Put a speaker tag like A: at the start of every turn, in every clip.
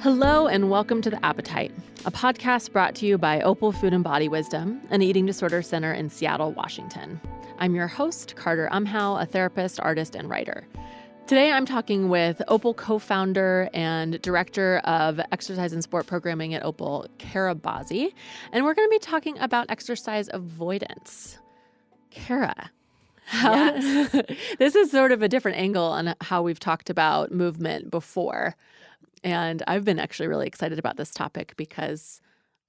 A: Hello and welcome to The Appetite, a podcast brought to you by Opal Food and Body Wisdom, an eating disorder center in Seattle, Washington. I'm your host, Carter Umhau, a therapist, artist, and writer. Today I'm talking with Opal co-founder and director of exercise and sport programming at Opal, Bazzi, and we're going to be talking about exercise avoidance. Kara,
B: Yes.
A: this is sort of a different angle on how we've talked about movement before. And I've been actually really excited about this topic because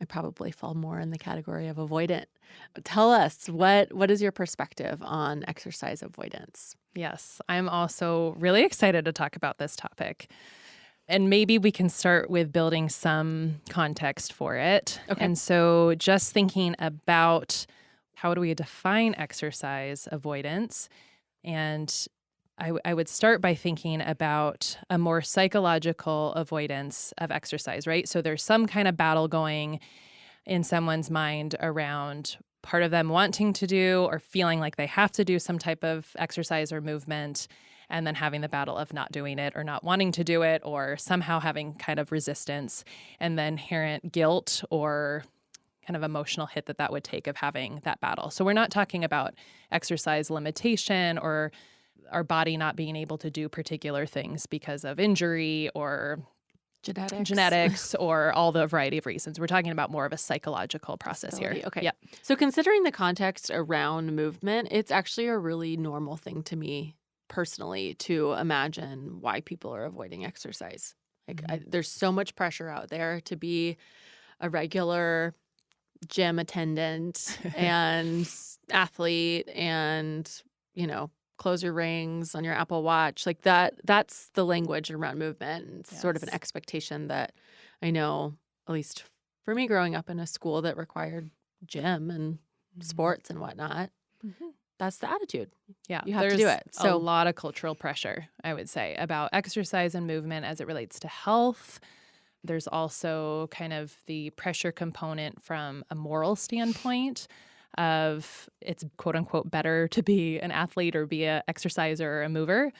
A: I probably fall more in the category of avoidant. Tell us, what is your perspective on exercise avoidance?
B: Yes, I'm also really excited to talk about this topic. And maybe we can start with building some context for it.
A: Okay.
B: And so just thinking about how do we define exercise avoidance? And I would start by thinking about a more psychological avoidance of exercise, right? So there's some kind of battle going in someone's mind around part of them wanting to do or feeling like they have to do some type of exercise or movement, and then having the battle of not doing it or not wanting to do it or somehow having kind of resistance, and the inherent guilt or kind of emotional hit that would take of having that battle. So we're not talking about exercise limitation or our body not being able to do particular things because of injury or genetics or all the variety of reasons. We're talking about more of a psychological process here.
A: Okay.
B: Yep.
A: So considering the context around movement, it's actually a really normal thing to me personally to imagine why people are avoiding exercise. There's so much pressure out there to be a regular gym attendant and athlete and, close your rings on your Apple Watch. Like that's the language around movement. It's sort of an expectation that I know, at least for me growing up in a school that required gym and sports and whatnot, that's the attitude.
B: Yeah.
A: You have to do it.
B: So a lot of cultural pressure, I would say, about exercise and movement as it relates to health. There's also kind of the pressure component from a moral standpoint of it's quote unquote better to be an athlete or be an exerciser or a mover.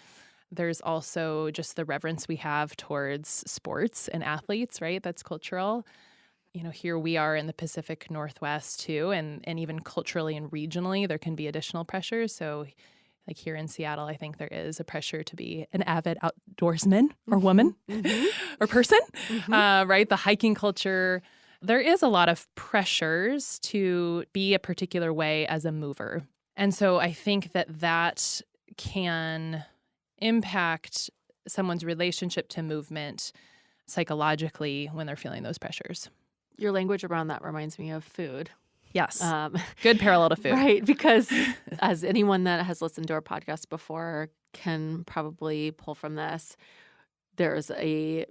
B: There's also just the reverence we have towards sports and athletes, right? That's cultural. Here we are in the Pacific Northwest too, and even culturally and regionally, there can be additional pressures. So like here in Seattle, I think there is a pressure to be an avid outdoorsman or woman or person, right? The hiking culture. There is a lot of pressures to be a particular way as a mover. And so I think that can impact someone's relationship to movement psychologically when they're feeling those pressures.
A: Your language around that reminds me of food.
B: Yes. Good parallel to food.
A: Right, because as anyone that has listened to our podcast before can probably pull from this, there's a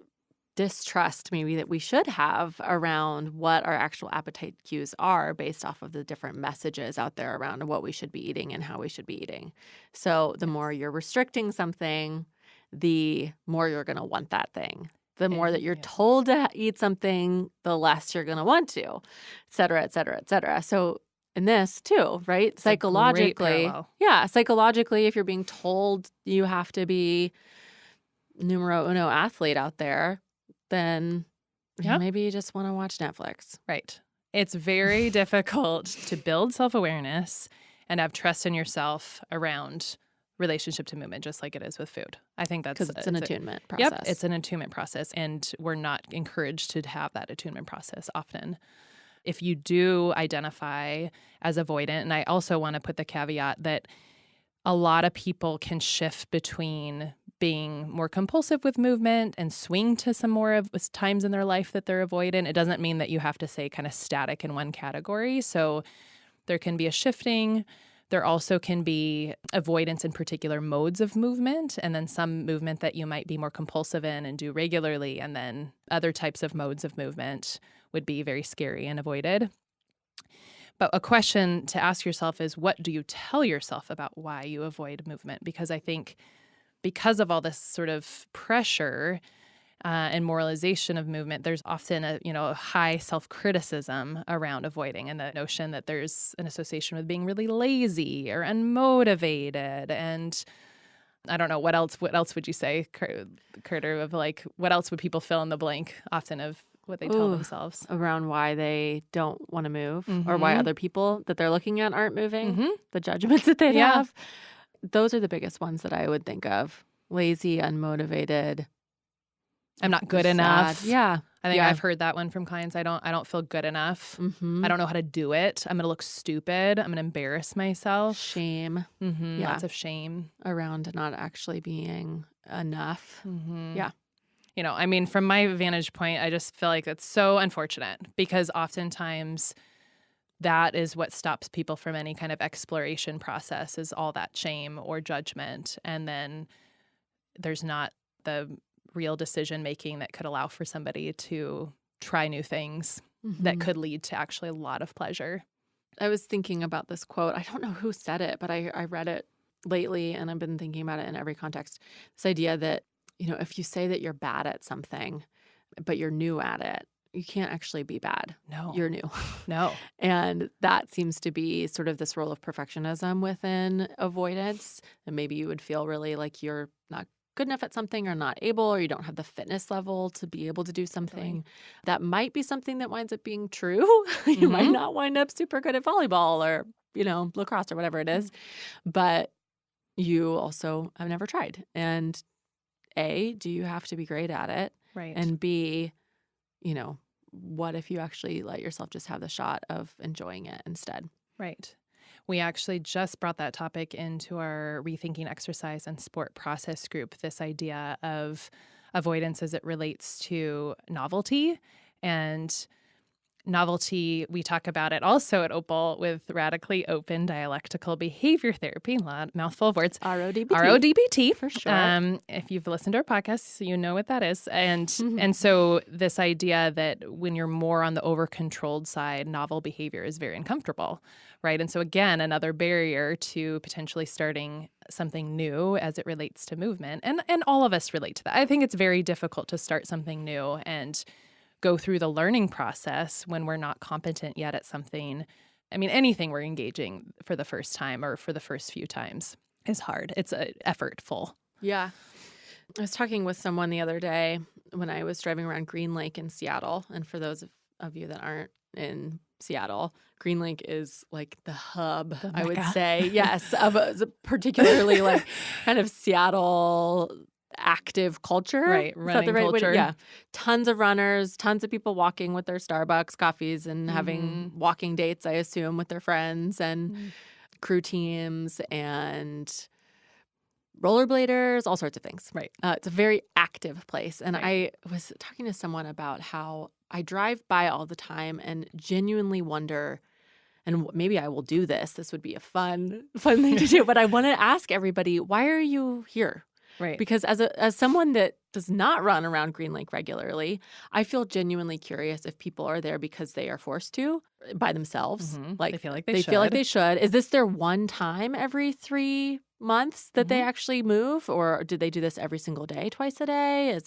A: distrust maybe that we should have around what our actual appetite cues are based off of the different messages out there around what we should be eating and how we should be eating. So the more you're restricting something, the more you're going to want that thing. The more that you're told to eat something, the less you're going to want to, et cetera, et cetera, et cetera. So in this too, right?
B: It's
A: Psychologically, psychologically, if you're being told you have to be numero uno athlete out there, then maybe you just want to watch Netflix.
B: Right. It's very difficult to build self-awareness and have trust in yourself around relationship to movement, just like it is with food. I think that's
A: because it's an attunement process.
B: Yep, it's an attunement process, and we're not encouraged to have that attunement process often. If you do identify as avoidant, and I also want to put the caveat that a lot of people can shift between being more compulsive with movement and swing to some more of times in their life that they're avoidant. It doesn't mean that you have to stay kind of static in one category. So there can be a shifting. There also can be avoidance in particular modes of movement, and then some movement that you might be more compulsive in and do regularly, and then other types of modes of movement would be very scary and avoided. But a question to ask yourself is, what do you tell yourself about why you avoid movement? Because I think because of all this sort of pressure and moralization of movement, there's often a high self-criticism around avoiding, and the notion that there's an association with being really lazy or unmotivated and I don't know, what else would you say, Carter, of like, what else would people fill in the blank often of what they tell themselves?
A: Around why they don't want to move or why other people that they're looking at aren't moving, the judgments that they'd have. Those are the biggest ones that I would think of. Lazy, unmotivated.
B: I'm not good
A: sad.
B: enough.
A: Yeah.
B: I think I've heard that one from clients. I don't feel good enough. I don't know how to do it. I'm going to look stupid. I'm going to embarrass myself.
A: Shame.
B: Yeah. Lots of shame.
A: Around not actually being enough. Yeah.
B: You know, I mean, from my vantage point, I just feel like that's so unfortunate because oftentimes that is what stops people from any kind of exploration process, is all that shame or judgment. And then there's not the real decision making that could allow for somebody to try new things that could lead to actually a lot of pleasure.
A: I was thinking about this quote. I don't know who said it, but I read it lately and I've been thinking about it in every context. This idea that, you know, if you say that you're bad at something, but you're new at it, you can't actually be bad.
B: No.
A: You're new.
B: No.
A: And that seems to be sort of this role of perfectionism within avoidance. And maybe you would feel really like you're not good enough at something or not able, or you don't have the fitness level to be able to do something. That might be something that winds up being true. You might not wind up super good at volleyball or, you know, lacrosse or whatever it is. But you also have never tried. And A, do you have to be great at it?
B: Right.
A: And B, you know, what if you actually let yourself just have the shot of enjoying it instead?
B: Right. We actually just brought that topic into our Rethinking Exercise and Sport process group, this idea of avoidance as it relates to novelty. And novelty, we talk about it also at Opal with radically open dialectical behavior therapy, mouthful of words.
A: RODBT.
B: RODBT.
A: For sure.
B: If you've listened to our podcast, you know what that is. And so this idea that when you're more on the over-controlled side, novel behavior is very uncomfortable, right? And so again, another barrier to potentially starting something new as it relates to movement. And all of us relate to that. I think it's very difficult to start something new and go through the learning process when we're not competent yet at something. I mean, anything we're engaging for the first time or for the first few times is hard. It's effortful.
A: Yeah. I was talking with someone the other day when I was driving around Green Lake in Seattle. And for those of you that aren't in Seattle, Green Lake is like the hub, I would say, yes, of particularly like kind of Seattle active culture.
B: Right.
A: Is that the
B: Running
A: right way to-
B: culture.
A: Yeah. Tons of runners, tons of people walking with their Starbucks coffees and having walking dates, I assume, with their friends and crew teams and rollerbladers, all sorts of things.
B: Right.
A: It's a very active place. And I was talking to someone about how I drive by all the time and genuinely wonder, and maybe I will do this. This would be a fun thing to do. But I want to ask everybody, why are you here?
B: Right.
A: Because as someone that does not run around Green Lake regularly, I feel genuinely curious if people are there because they are forced to by themselves.
B: Like they feel like
A: they feel like they should. Is this their one time every 3 months that they actually move, or do they do this every single day, twice a day?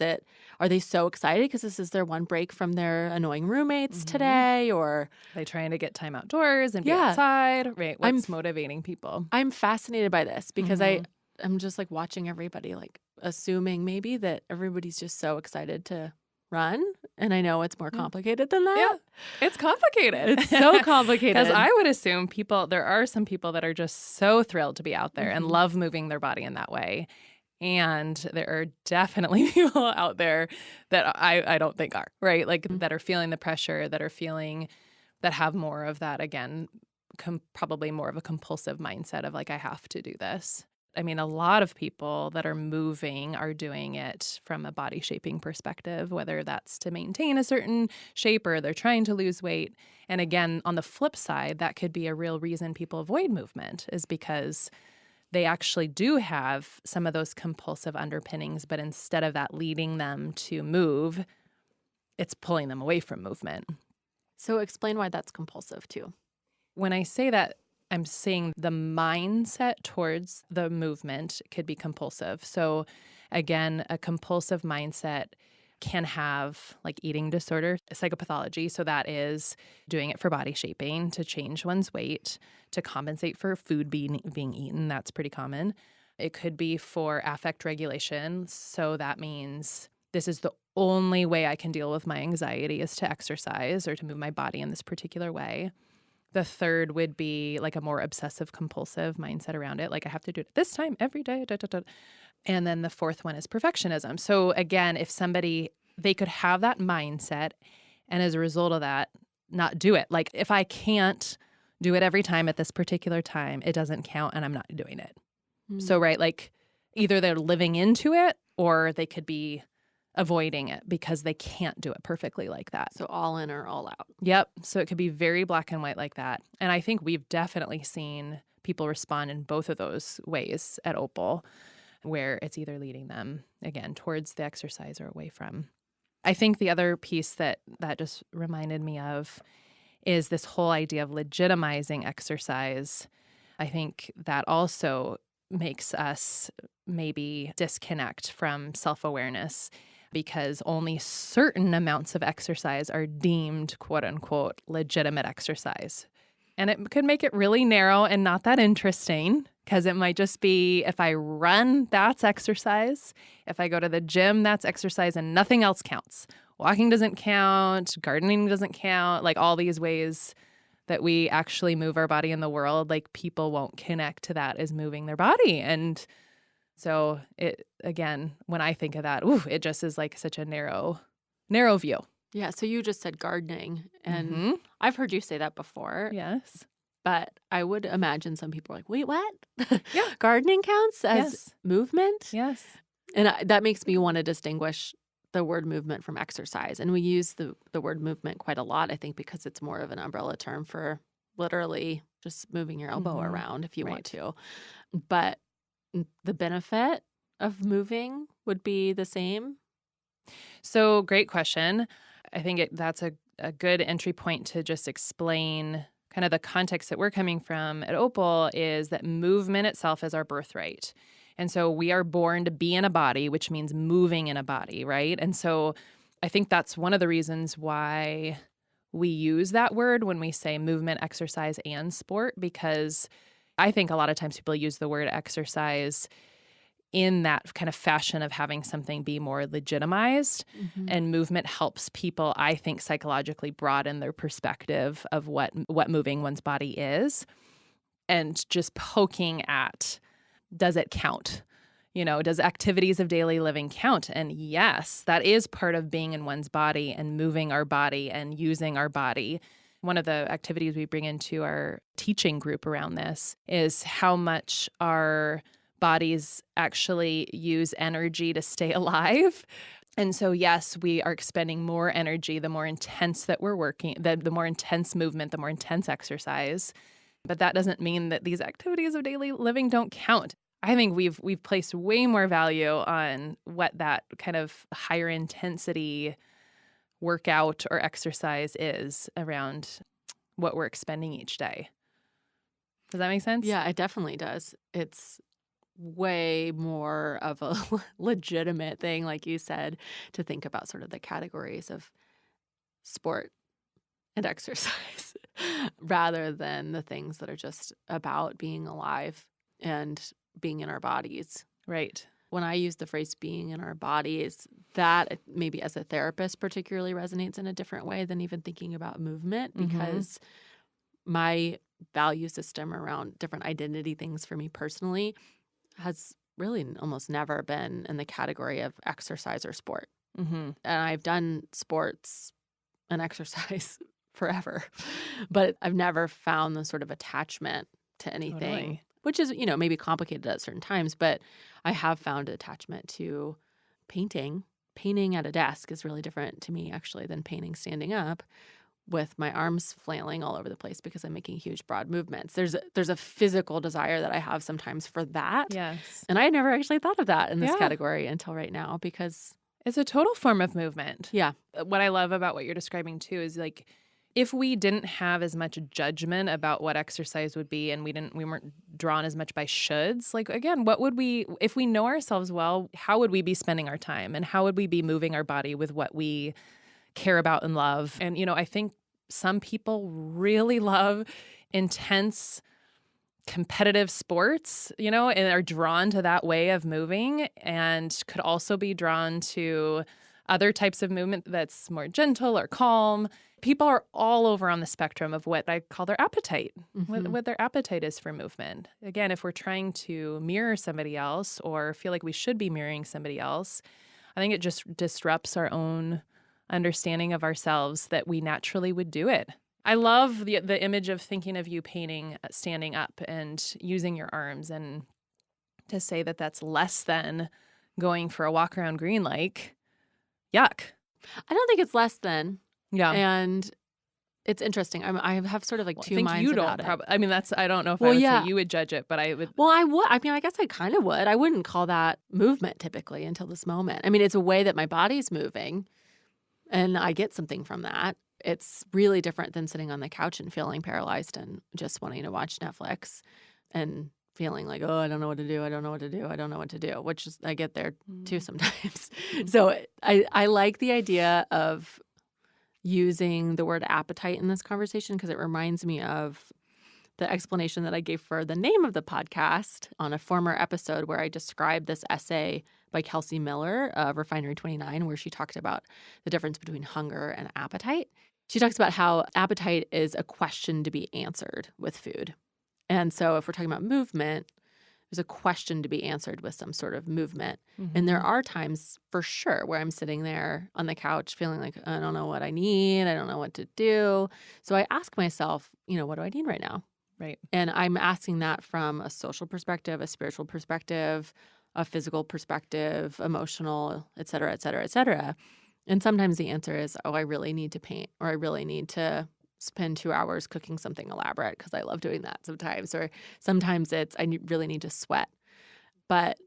A: Are they so excited because this is their one break from their annoying roommates today, or
B: Are they trying to get time outdoors and be outside? Right. What's motivating people?
A: I'm fascinated by this because I'm just like watching everybody, like assuming maybe that everybody's just so excited to run. And I know it's more complicated than that.
B: Yeah, it's complicated.
A: It's so complicated.
B: Because I would assume there are some people that are just so thrilled to be out there and love moving their body in that way. And there are definitely people out there that I don't think are, right? Like that are feeling the pressure, that have more of that, again, probably more of a compulsive mindset of like, I have to do this. I mean, a lot of people that are moving are doing it from a body shaping perspective, whether that's to maintain a certain shape or they're trying to lose weight. And again, on the flip side, that could be a real reason people avoid movement is because they actually do have some of those compulsive underpinnings, but instead of that leading them to move, it's pulling them away from movement.
A: So explain why that's compulsive too.
B: When I say that, I'm saying the mindset towards the movement could be compulsive. So again, a compulsive mindset can have like eating disorder, psychopathology. So that is doing it for body shaping, to change one's weight, to compensate for food being eaten. That's pretty common. It could be for affect regulation. So that means this is the only way I can deal with my anxiety is to exercise or to move my body in this particular way. The third would be like a more obsessive compulsive mindset around it. Like I have to do it this time every day. Da, da, da. And then the fourth one is perfectionism. So again, if somebody, they could have that mindset and as a result of that, not do it. Like if I can't do it every time at this particular time, it doesn't count and I'm not doing it. So, right, like either they're living into it or they could be avoiding it because they can't do it perfectly like that.
A: So all in or all out.
B: Yep. So it could be very black and white like that. And I think we've definitely seen people respond in both of those ways at Opal, where it's either leading them, again, towards the exercise or away from. I think the other piece that just reminded me of is this whole idea of legitimizing exercise. I think that also makes us maybe disconnect from self-awareness because only certain amounts of exercise are deemed, quote unquote, legitimate exercise. And it could make it really narrow and not that interesting because it might just be if I run, that's exercise. If I go to the gym, that's exercise and nothing else counts. Walking doesn't count, gardening doesn't count, like all these ways that we actually move our body in the world, like people won't connect to that as moving their body. And so it, again, when I think of that, it just is like such a narrow view.
A: Yeah. So you just said gardening, and I've heard you say that before.
B: Yes.
A: But I would imagine some people are like, wait, what?
B: Yeah.
A: Gardening counts as movement?
B: Yes.
A: And that makes me want to distinguish the word movement from exercise. And we use the word movement quite a lot, I think, because it's more of an umbrella term for literally just moving your elbow around if you want to. But the benefit of moving would be the same?
B: So great question. I think that's a good entry point to just explain kind of the context that we're coming from at Opal is that movement itself is our birthright. And so we are born to be in a body, which means moving in a body, right? And so I think that's one of the reasons why we use that word when we say movement, exercise, and sport, because I think a lot of times people use the word exercise in that kind of fashion of having something be more legitimized. And movement helps people, I think, psychologically broaden their perspective of what moving one's body is and just poking at, does it count? You know, does activities of daily living count? And yes, that is part of being in one's body and moving our body and using our body. One of the activities we bring into our teaching group around this is how much our bodies actually use energy to stay alive. And so, yes, we are expending more energy the more intense that we're working, the more intense movement, the more intense exercise. But that doesn't mean that these activities of daily living don't count. I think we've placed way more value on what that kind of higher intensity workout or exercise is around what we're expending each day. Does that make sense?
A: Yeah, it definitely does. It's way more of a legitimate thing, like you said, to think about sort of the categories of sport and exercise rather than the things that are just about being alive and being in our bodies.
B: Right.
A: When I use the phrase being in our bodies, that maybe as a therapist particularly resonates in a different way than even thinking about movement, because my value system around different identity things for me personally has really almost never been in the category of exercise or sport. And I've done sports and exercise forever, but I've never found the sort of attachment to anything, which is, you know, maybe complicated at certain times, but I have found attachment to painting. Painting at a desk is really different to me, actually, than painting standing up with my arms flailing all over the place because I'm making huge, broad movements. There's a physical desire that I have sometimes for that.
B: Yes.
A: And I had never actually thought of that in this category until right now, because
B: it's a total form of movement.
A: Yeah.
B: What I love about what you're describing too is like, if we didn't have as much judgment about what exercise would be and we weren't drawn as much by shoulds, like, again, if we know ourselves well, how would we be spending our time and how would we be moving our body with what we care about and love? And, you know, I think some people really love intense competitive sports, you know, and are drawn to that way of moving, and could also be drawn to other types of movement that's more gentle or calm. People are all over on the spectrum of what I call their appetite, what their appetite is for movement. Again, if we're trying to mirror somebody else or feel like we should be mirroring somebody else, I think it just disrupts our own understanding of ourselves that we naturally would do it. I love the image of thinking of you painting, standing up and using your arms, and to say that that's less than going for a walk around Green Lake. Yuck.
A: I don't think it's less than.
B: Yeah.
A: And it's interesting. I have sort of like two minds
B: you
A: about
B: don't
A: it.
B: I mean, I don't know if I would say you would judge it, but I would.
A: Well, I would. I mean, I guess I kind of would. I wouldn't call that movement typically until this moment. I mean, it's a way that my body's moving, and I get something from that. It's really different than sitting on the couch and feeling paralyzed and just wanting to watch Netflix and feeling like, oh, I don't know what to do. I don't know what to do. I don't know what to do, which is, I get there too sometimes. So I like the idea of using the word appetite in this conversation because it reminds me of the explanation that I gave for the name of the podcast on a former episode where I described this essay by Kelsey Miller of Refinery 29, where she talked about the difference between hunger and appetite. She talks about how appetite is a question to be answered with food. And so if we're talking about movement, there's a question to be answered with some sort of movement. And there are times for sure where I'm sitting there on the couch feeling like, I don't know what I need. I don't know what to do. So I ask myself, what do I need right now?
B: Right.
A: And I'm asking that from a social perspective, a spiritual perspective, a physical perspective, emotional, et cetera, et cetera, et cetera. And sometimes the answer is, I really need to paint, or I really need to spend 2 hours cooking something elaborate because I love doing that sometimes. Or sometimes it's, really need to sweat. But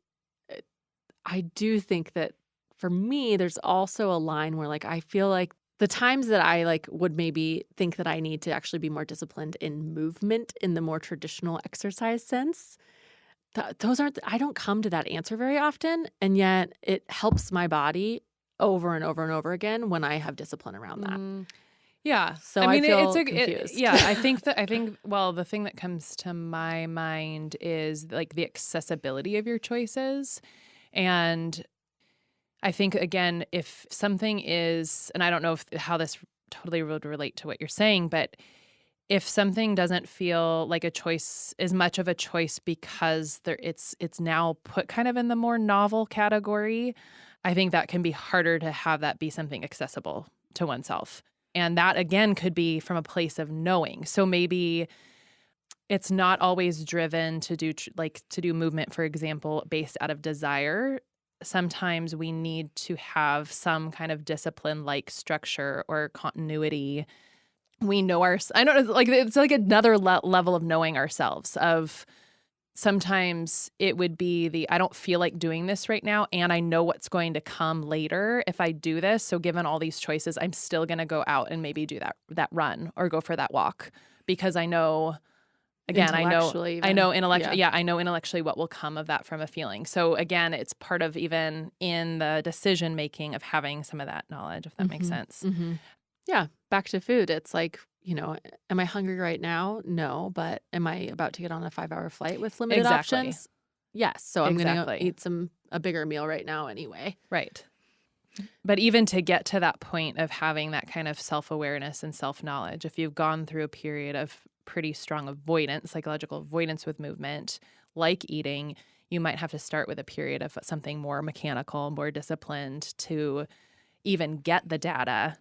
A: I do think that for me, there's also a line where I feel like the times that I would maybe think that I need to actually be more disciplined in movement in the more traditional exercise sense, those aren't, I don't come to that answer very often. And yet it helps my body over and over and over again when I have discipline around that.
B: Yeah.
A: So I feel confused.
B: I think the thing that comes to my mind is the accessibility of your choices. And I think, again, if something is, and I don't know how this totally would relate to what you're saying, but if something doesn't feel like a choice, as much of a choice because it's now put kind of in the more novel category, I think that can be harder to have that be something accessible to oneself. And that, again, could be from a place of knowing. So maybe it's not always driven to do movement, for example, based out of desire. Sometimes we need to have some kind of discipline-like structure or continuity. We know it's like another level of knowing ourselves. Of sometimes it would be I don't feel like doing this right now, and I know what's going to come later if I do this. So given all these choices, I'm still going to go out and maybe do that run or go for that walk because I know. Again, I know intellectually what will come of that from a feeling. So again, it's part of even in the decision making of having some of that knowledge, if that makes sense.
A: Yeah. Back to food. It's like, am I hungry right now? No. But am I about to get on a 5-hour flight with limited options? Yes. So I'm going to eat a bigger meal right now anyway.
B: Right. But even to get to that point of having that kind of self-awareness and self-knowledge, if you've gone through a period of pretty strong avoidance, psychological avoidance with movement, like eating, you might have to start with a period of something more mechanical, more disciplined to even get the data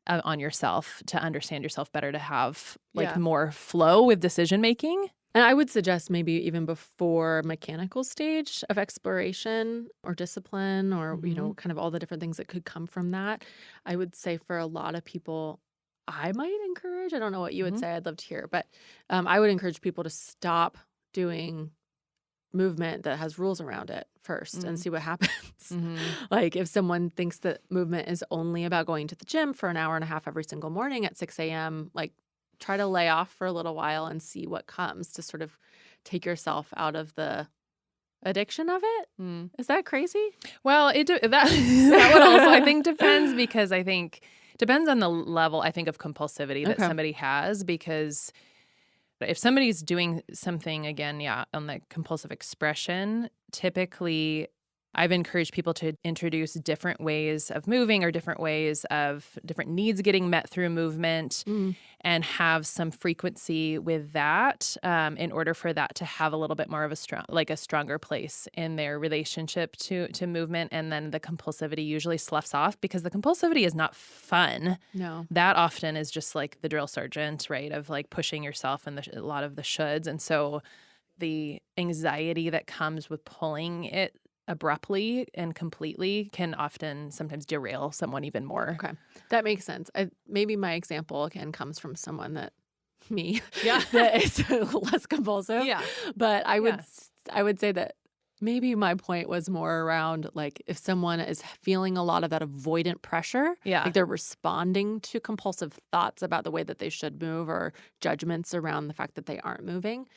B: on yourself, to understand yourself better, to have more flow with decision making.
A: And I would suggest maybe even before mechanical stage of exploration or discipline or, kind of all the different things that could come from that. I would say for a lot of people, I might encourage, I don't know what you would say, I'd love to hear, but I would encourage people to stop doing movement that has rules around it first and see what happens. Like if someone thinks that movement is only about going to the gym for an hour and a half every single morning at 6 a.m., try to lay off for a little while and see what comes to sort of take yourself out of the addiction of it. Is that crazy?
B: Well, that would also, I think, depends, because I think depends on the level, I think, of compulsivity that somebody has, because If somebody's doing something, again, on the compulsive expression, typically I've encouraged people to introduce different ways of moving or different needs getting met through movement and have some frequency with that in order for that to have a little bit more of a stronger place in their relationship to movement. And then the compulsivity usually sloughs off because the compulsivity is not fun.
A: No.
B: That often is just like the drill sergeant, right, of like pushing yourself and a lot of the shoulds. And so the anxiety that comes with pulling it abruptly and completely can often sometimes derail someone even more.
A: Okay. That makes sense. Maybe my example again comes from someone that
B: Yeah.
A: that is less compulsive.
B: Yeah.
A: But I would say that maybe my point was more around like if someone is feeling a lot of that avoidant pressure,
B: Yeah.
A: like they're responding to compulsive thoughts about the way that they should move or judgments around the fact that they aren't moving,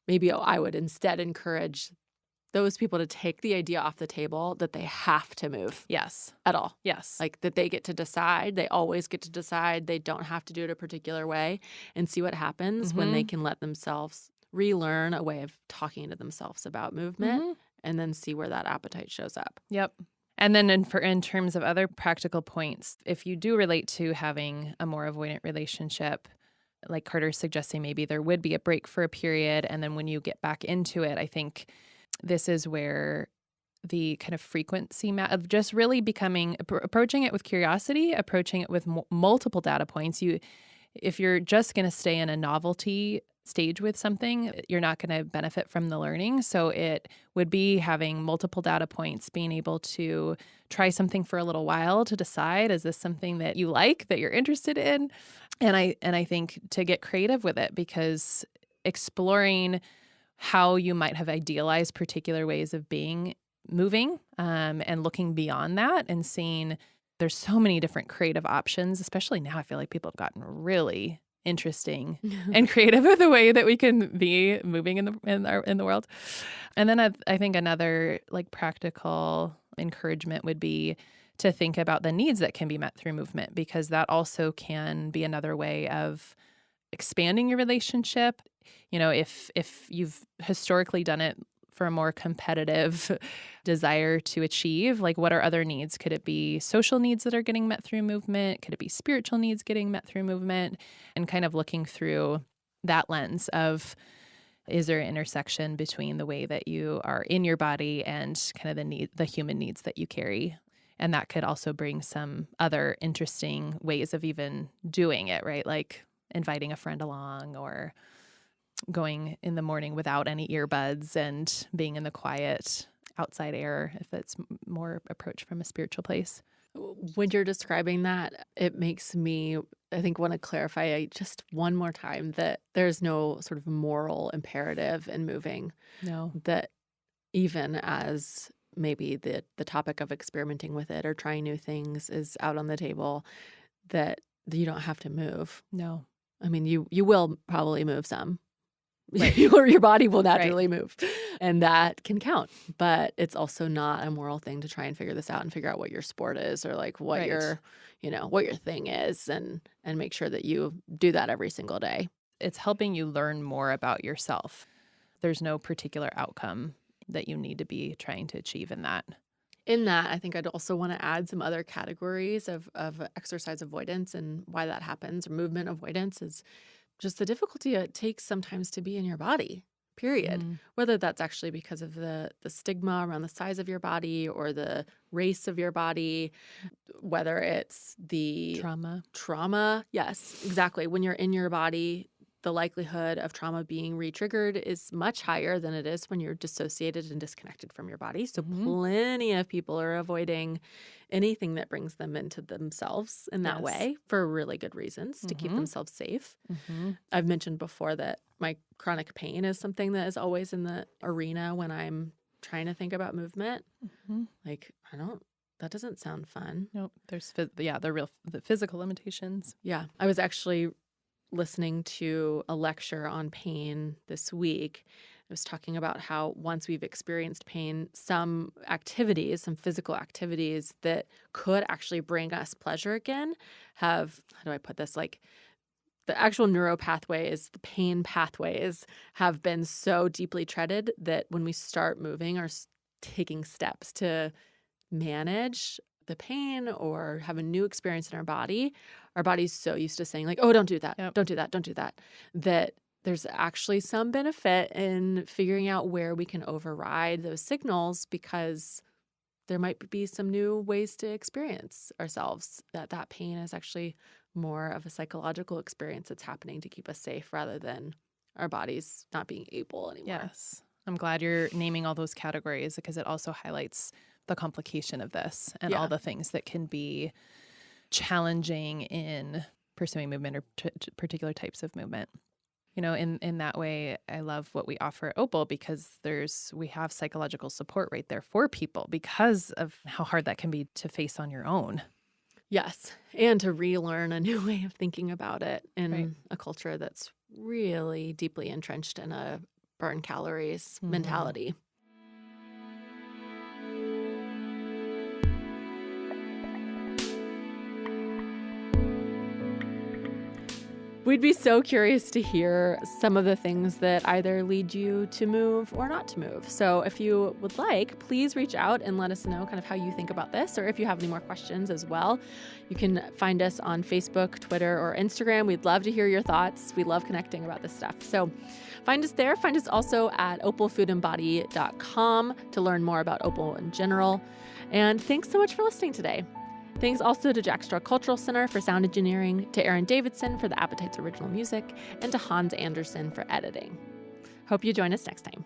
A: maybe I would instead encourage those people to take the idea off the table that they have to move
B: Yes.
A: at all.
B: Yes.
A: Like that they get to decide. They always get to decide. They don't have to do it a particular way and see what happens when they can let themselves relearn a way of talking to themselves about movement and then see where that appetite shows up.
B: Yep. And then in terms of other practical points, if you do relate to having a more avoidant relationship, like Carter's suggesting, maybe there would be a break for a period. And then when you get back into it, I think this is where the kind of frequency of just really approaching it with curiosity, approaching it with multiple data points. If you're just going to stay in a novelty stage with something, you're not going to benefit from the learning. So it would be having multiple data points, being able to try something for a little while to decide, is this something that you like, that you're interested in? And I think to get creative with it, because exploring how you might have idealized particular ways of moving and looking beyond that and seeing there's so many different creative options, especially now I feel like people have gotten really interesting and creative with the way that we can be moving in the world. And then I think another like practical encouragement would be to think about the needs that can be met through movement, because that also can be another way of expanding your relationship. You know, if you've historically done it for a more competitive desire to achieve, like what are other needs? Could it be social needs that are getting met through movement? Could it be spiritual needs getting met through movement? And kind of looking through that lens of, is there an intersection between the way that you are in your body and kind of the human needs that you carry? And that could also bring some other interesting ways of even doing it, right? Like inviting a friend along or going in the morning without any earbuds and being in the quiet outside air, if it's more approach from a spiritual place.
A: When you're describing that, it makes me, I think, want to clarify just one more time that there's no sort of moral imperative in moving.
B: No.
A: That even as maybe the topic of experimenting with it or trying new things is out on the table, that you don't have to move.
B: No.
A: I mean, you will probably move some.
B: Right.
A: Your body will naturally move, and that can count. But it's also not a moral thing to try and figure this out and figure out what your sport is or like what your thing is, and make sure that you do that every single day.
B: It's helping you learn more about yourself. There's no particular outcome that you need to be trying to achieve in that.
A: In that, I think I'd also want to add some other categories of exercise avoidance and why that happens. Or movement avoidance is just the difficulty it takes sometimes to be in your body, period. Whether that's actually because of the stigma around the size of your body or the race of your body, whether it's the trauma. Yes, exactly. When you're in your body, the likelihood of trauma being re-triggered is much higher than it is when you're dissociated and disconnected from your body. So plenty of people are avoiding anything that brings them into themselves in that way for really good reasons to keep themselves safe. I've mentioned before that my chronic pain is something that is always in the arena when I'm trying to think about movement. Like, that doesn't sound fun.
B: Nope. There's the physical limitations.
A: Yeah. I was actually listening to a lecture on pain this week. I was talking about how once we've experienced pain, some physical activities that could actually bring us pleasure again have, how do I put this, like The actual neuropathways, the pain pathways have been so deeply treaded that when we start moving or taking steps to manage the pain or have a new experience in our body's so used to saying like, oh, don't do that,
B: Yep.
A: don't do that, don't do that, that there's actually some benefit in figuring out where we can override those signals, because there might be some new ways to experience ourselves, that pain is actually more of a psychological experience that's happening to keep us safe rather than our bodies not being able anymore.
B: Yes. I'm glad you're naming all those categories, because it also highlights the complication of this and all the things that can be challenging in pursuing movement or particular types of movement. You know, in that way, I love what we offer at Opal, because we have psychological support right there for people because of how hard that can be to face on your own.
A: Yes, and to relearn a new way of thinking about it in
B: Right.
A: a culture that's really deeply entrenched in a burn calories mentality. We'd be so curious to hear some of the things that either lead you to move or not to move. So if you would like, please reach out and let us know kind of how you think about this, or if you have any more questions as well. You can find us on Facebook, Twitter, or Instagram. We'd love to hear your thoughts. We love connecting about this stuff. So find us there. Find us also at opalfoodandbody.com to learn more about Opal in general. And thanks so much for listening today. Thanks also to Jack Straw Cultural Center for sound engineering, to Aaron Davidson for the Appetite's original music, and to Hans Anderson for editing. Hope you join us next time.